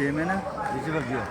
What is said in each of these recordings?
Same है ना, इसी वक्त दिया।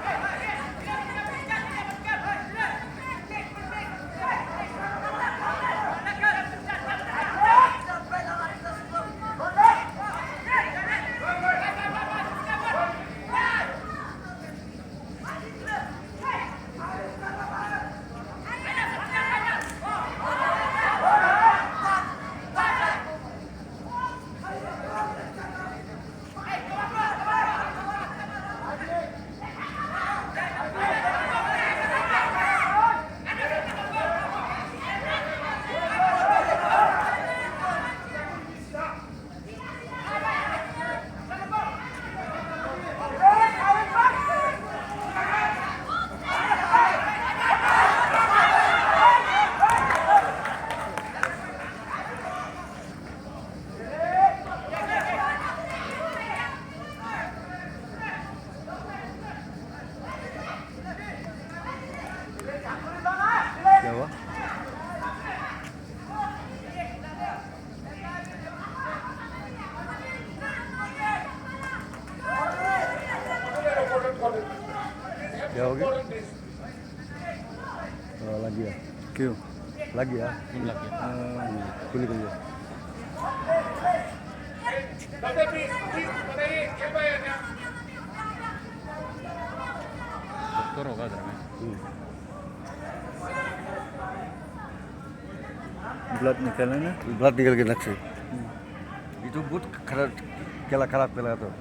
क्या हुआ? क्या हो गया? लग गया। क्यों लग गया? लग गया। खुल गई है। डॉक्टर होगा इधर में। ब्लड निकलना ना, ब्लड निकल के नक से। ये तो बहुत खराब खराब लगा तो।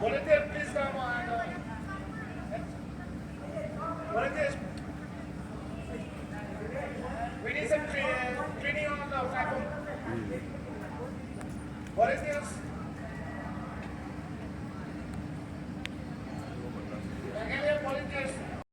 Volunteer, please come on. Volunteers. We need some training on the platform. Volunteers.